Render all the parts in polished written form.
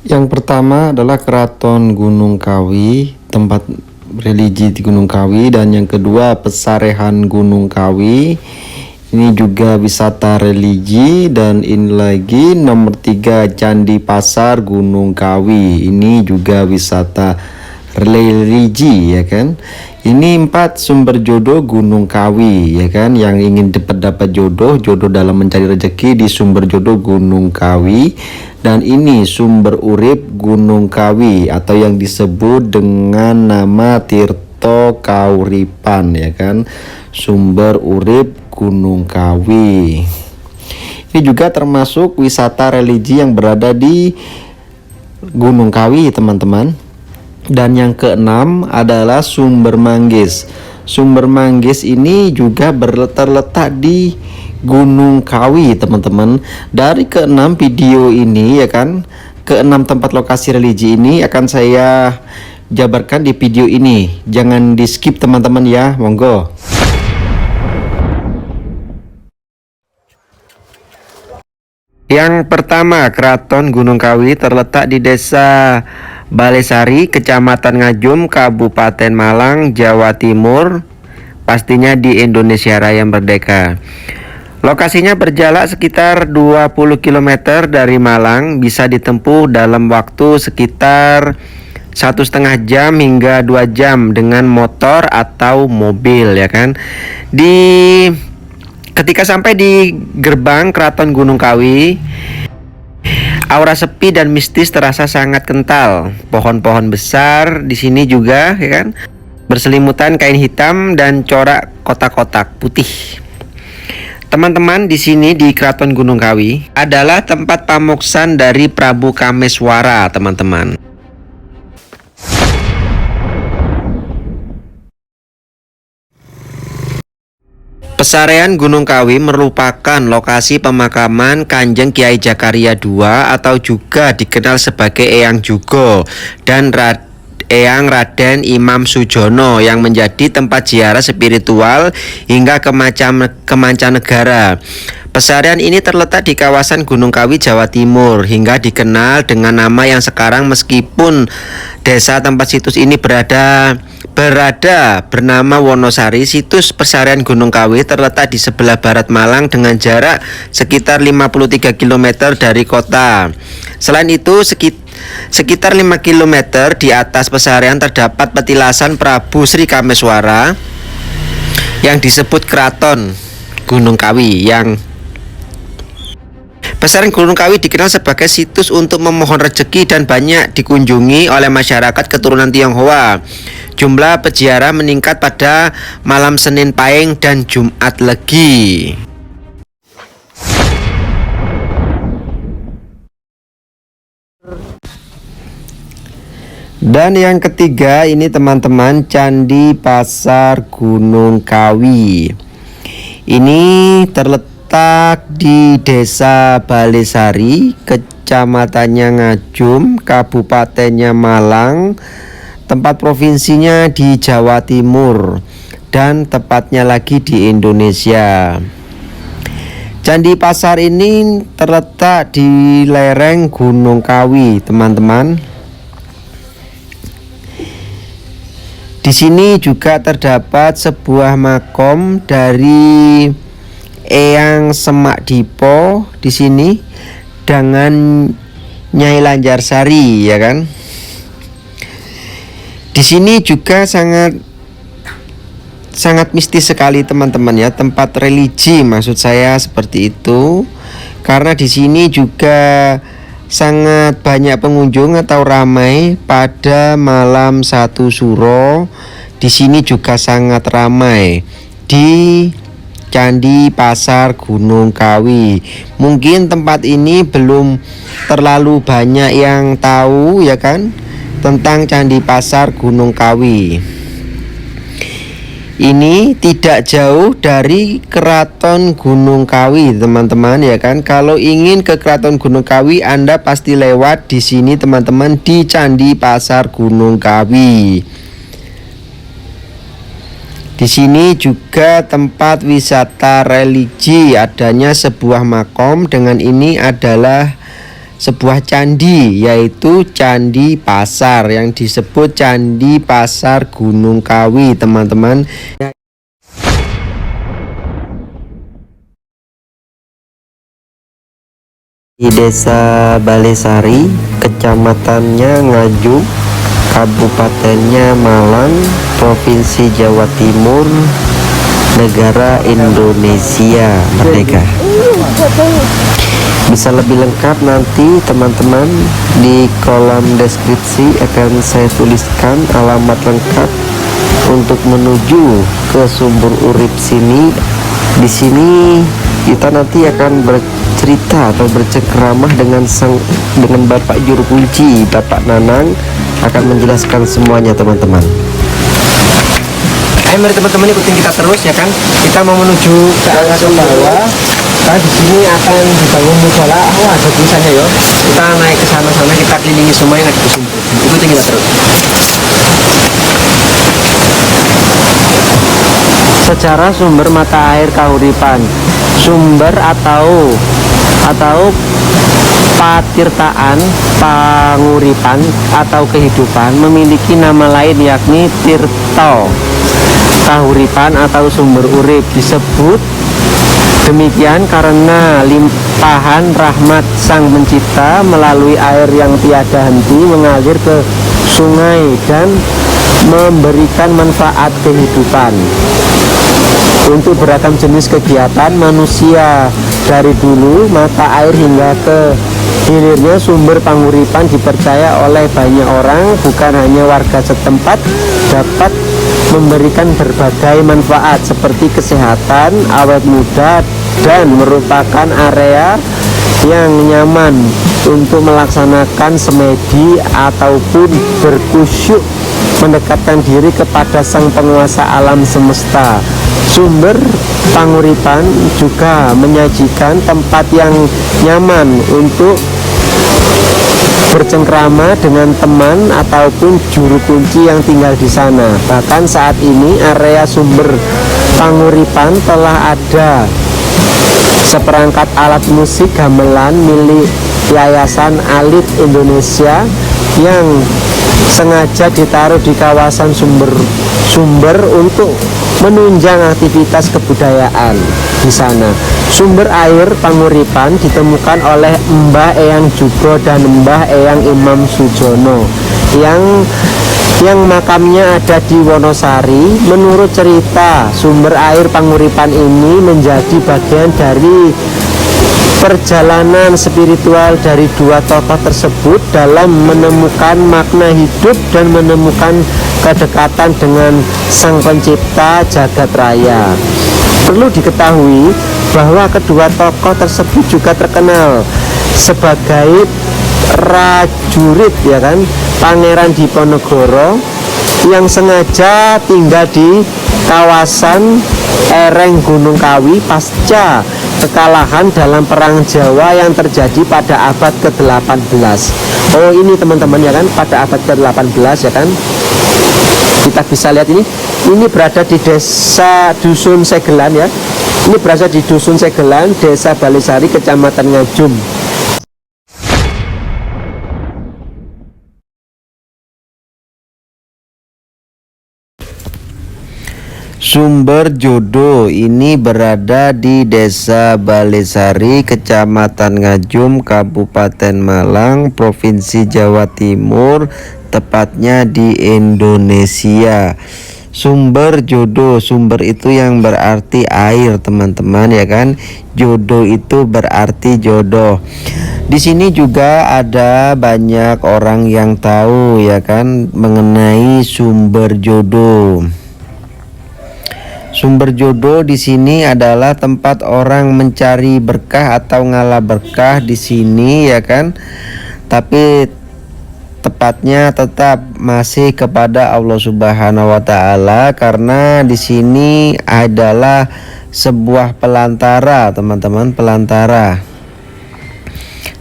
Yang pertama adalah Keraton Gunung Kawi, tempat religi di Gunung Kawi, dan yang kedua Pesarehan Gunung Kawi. Ini juga wisata religi. Dan ini lagi nomor 3 Candi Pasar Gunung Kawi. Ini juga wisata religi, ya kan. Ini 4 sumber jodoh Gunung Kawi, ya kan. Yang ingin dapat jodoh dalam mencari rezeki di sumber jodoh Gunung Kawi. Dan ini sumber urip Gunung Kawi atau yang disebut dengan nama Tirto Kauripan, ya kan. Sumber urip Gunung Kawi. Ini juga termasuk wisata religi yang berada di Gunung Kawi, teman-teman. Dan yang keenam adalah Sumber Manggis. Sumber Manggis ini juga terletak di Gunung Kawi, teman-teman. Dari keenam video ini, ya kan, keenam tempat lokasi religi ini akan saya jabarkan di video ini. Jangan di skip, teman-teman, ya, monggo. Yang pertama, Keraton Gunung Kawi terletak di Desa Balesari, Kecamatan Ngajum, Kabupaten Malang, Jawa Timur, pastinya di Indonesia Raya Merdeka. Lokasinya berjarak sekitar 20 km dari Malang, bisa ditempuh dalam waktu sekitar 1,5 jam hingga 2 jam dengan motor atau mobil, ya kan. Ketika sampai di gerbang Keraton Gunung Kawi, aura sepi dan mistis terasa sangat kental. Pohon-pohon besar di sini juga, ya kan, berselimutan kain hitam dan corak kotak-kotak putih. Teman-teman, di sini di Keraton Gunung Kawi adalah tempat pamoksan dari Prabu Kameswara, teman-teman. Pesarehan Gunung Kawi merupakan lokasi pemakaman Kanjeng Kiai Jakaria II atau juga dikenal sebagai Eyang Jugo dan Eyang Raden Imam Sujono yang menjadi tempat ziarah spiritual hingga ke mancanegara. Pesarehan ini terletak di kawasan Gunung Kawi, Jawa Timur, hingga dikenal dengan nama yang sekarang meskipun desa tempat situs ini berada bernama Wonosari. Situs Pesarehan Gunung Kawi terletak di sebelah barat Malang dengan jarak sekitar 53 km dari kota. Selain itu, sekitar 5 km di atas Pesarehan terdapat petilasan Prabu Sri Kameswara yang disebut Keraton Gunung Kawi. Pesarehan Gunung Kawi dikenal sebagai situs untuk memohon rezeki dan banyak dikunjungi oleh masyarakat keturunan Tionghoa. Jumlah peziarah meningkat pada malam Senin Pahing dan Jumat Legi. Dan yang ketiga ini, teman-teman, Candi Pasar Gunung Kawi. Ini terletak di Desa Balesari, Kecamatannya Ngajum, Kabupatennya Malang, tempat provinsinya di Jawa Timur, dan tepatnya lagi di Indonesia. Candi Pasar ini terletak di lereng Gunung Kawi, teman-teman. Di sini juga terdapat sebuah makom dari Eyang Semak Dipo di sini dengan Nyai Lanjarsari, ya kan. Di sini juga sangat mistis sekali, teman-teman, ya, tempat religi maksud saya seperti itu. Karena di sini juga sangat banyak pengunjung atau ramai pada malam 1 Suro. Di sini juga sangat ramai di Candi Pasar Gunung Kawi. Mungkin tempat ini belum terlalu banyak yang tahu, ya kan, tentang Candi Pasar Gunung Kawi. Ini tidak jauh dari Keraton Gunung Kawi, teman-teman, ya kan. Kalau ingin ke Keraton Gunung Kawi, Anda pasti lewat di sini, teman-teman, di Candi Pasar Gunung Kawi. Di sini juga tempat wisata religi, adanya sebuah makom dengan ini adalah sebuah candi, yaitu Candi Pasar yang disebut Candi Pasar Gunung Kawi, teman-teman. Di Desa Balesari, kecamatannya Ngajum, kabupatennya Malang, Provinsi Jawa Timur, negara Indonesia merdeka. Bisa lebih lengkap nanti teman-teman di kolom deskripsi akan saya tuliskan alamat lengkap untuk menuju ke Sumber Urip sini. Di sini kita nanti akan bercerita atau bercengkeramah dengan Bapak Juru Kunci, Bapak Nanang, akan menjelaskan semuanya teman-teman. Ayo mari teman-teman ikutin kita terus ya kan. Kita mau menuju ke arah bawah. Karena di sini akan dibangun musola. Oh, ada tulisannya ya. Kita naik ke sana-sana, kita kelilingi semua yang ada di sini. Ikutin kita terus. Secara sumber mata air kahuripan, sumber atau patirtaan, panguripan atau kehidupan memiliki nama lain yakni tirto kahuripan atau sumber urip. Disebut demikian karena limpahan rahmat Sang Pencipta melalui air yang tiada henti mengalir ke sungai dan memberikan manfaat kehidupan untuk beragam jenis kegiatan manusia. Dari dulu mata air hingga ke hilirnya sumber panguripan dipercaya oleh banyak orang, bukan hanya warga setempat, dapat memberikan berbagai manfaat seperti kesehatan, awet muda, dan merupakan area yang nyaman untuk melaksanakan semedi ataupun berkusyuk mendekatkan diri kepada Sang Penguasa alam semesta. Sumber panguripan juga menyajikan tempat yang nyaman untuk bercengkrama dengan teman ataupun juru kunci yang tinggal di sana. Bahkan saat ini area sumber panguripan telah ada seperangkat alat musik gamelan milik Yayasan Alit Indonesia yang sengaja ditaruh di kawasan sumber untuk menunjang aktivitas kebudayaan di sana. Sumber air panguripan ditemukan oleh Mbah Eyang Jugo dan Mbah Eyang Imam Sujono yang makamnya ada di Wonosari. Menurut cerita, sumber air panguripan ini menjadi bagian dari perjalanan spiritual dari dua tokoh tersebut dalam menemukan makna hidup dan menemukan kedekatan dengan Sang Pencipta jagat raya. Perlu diketahui bahwa kedua tokoh tersebut juga terkenal sebagai prajurit ya kan, Pangeran Diponegoro yang sengaja tinggal di kawasan lereng Gunung Kawi pasca kekalahan dalam perang Jawa yang terjadi pada abad ke-18. Oh ini teman-teman ya kan, pada abad ke-18 ya kan. Kita bisa lihat ini berada di desa Dusun Segelan ya. Ini berada di Dusun Segelan, Desa Balesari, Kecamatan Ngajum. Sumber Jodoh ini berada di Desa Balesari, Kecamatan Ngajum, Kabupaten Malang, Provinsi Jawa Timur, tepatnya di Indonesia. Sumber jodoh, sumber itu yang berarti air teman-teman ya kan. Jodoh itu berarti jodoh. Di sini juga ada banyak orang yang tahu ya kan mengenai sumber jodoh. Sumber jodoh di sini adalah tempat orang mencari berkah atau ngalah berkah di sini ya kan. Tapi tepatnya tetap masih kepada Allah Subhanahu wa taala karena di sini adalah sebuah pelantara, teman-teman, pelantara.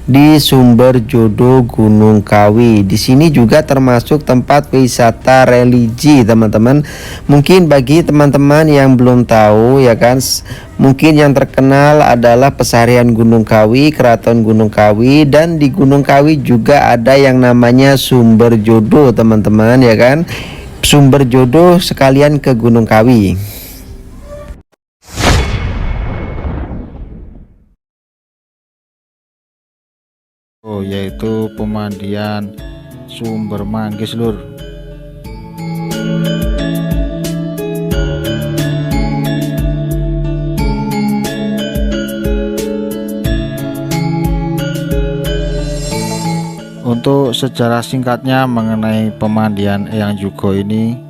di Sumber Jodo Gunung Kawi. Di sini juga termasuk tempat wisata religi, teman-teman. Mungkin bagi teman-teman yang belum tahu ya kan, mungkin yang terkenal adalah Pesarian Gunung Kawi, Keraton Gunung Kawi, dan di Gunung Kawi juga ada yang namanya Sumber Jodo, teman-teman ya kan. Sumber Jodo sekalian ke Gunung Kawi. Yaitu pemandian Sumber Manggis, Lur. Untuk sejarah singkatnya mengenai pemandian Eyang Jugo ini,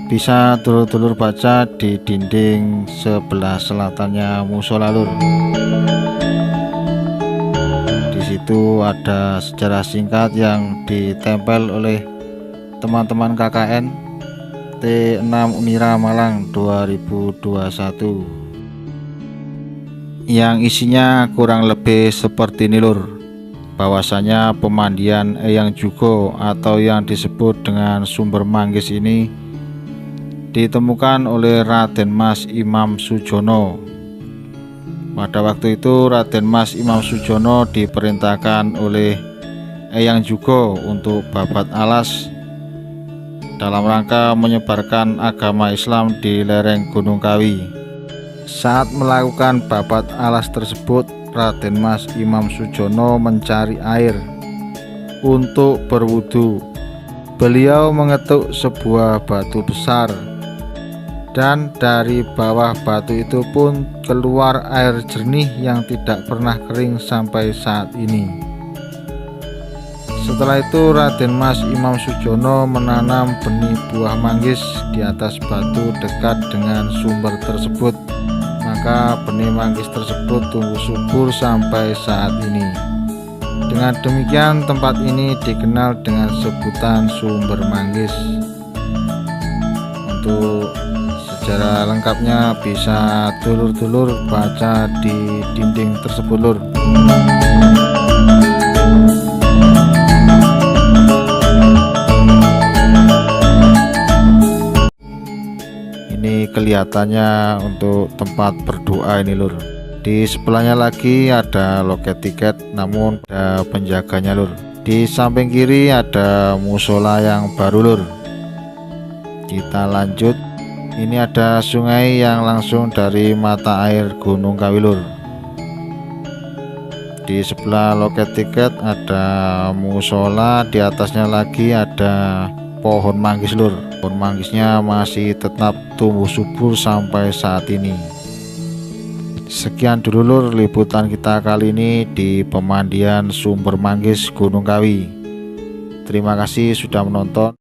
bisa dulur-dulur baca di dinding sebelah selatannya musola, Lur. Di situ ada sejarah singkat yang ditempel oleh teman-teman KKN T6 Unira Malang 2021, yang isinya kurang lebih seperti ini, Lur. Bahwasanya pemandian Eyang Jugo atau yang disebut dengan Sumber Manggis ini ditemukan oleh Raden Mas Imam Sujono. Pada waktu itu Raden Mas Imam Sujono diperintahkan oleh Eyang Jugo untuk babat alas dalam rangka menyebarkan agama Islam di lereng Gunung Kawi. Saat melakukan babat alas tersebut, Raden Mas Imam Sujono mencari air untuk berwudu. Beliau mengetuk sebuah batu besar, dan dari bawah batu itu pun keluar air jernih yang tidak pernah kering sampai saat ini. Setelah itu Raden Mas Imam Sujono menanam benih buah manggis di atas batu dekat dengan sumber tersebut. Maka benih manggis tersebut tumbuh subur sampai saat ini. Dengan demikian tempat ini dikenal dengan sebutan Sumber Manggis. Untuk sejarah lengkapnya bisa dulur-dulur baca di dinding tersebut, Lur. Ini kelihatannya untuk tempat berdoa ini, Lur. Di sebelahnya lagi ada loket tiket, namun ada penjaganya, Lur. Di samping kiri ada musola yang baru, Lur. Kita lanjut. Ini ada sungai yang langsung dari mata air Gunung Kawi, Lur. Di sebelah loket tiket ada musola, di atasnya lagi ada pohon manggis, Lur. Pohon manggisnya masih tetap tumbuh subur sampai saat ini. Sekian dulu, Lur, liputan kita kali ini di pemandian Sumber Manggis Gunung Kawi. Terima kasih sudah menonton.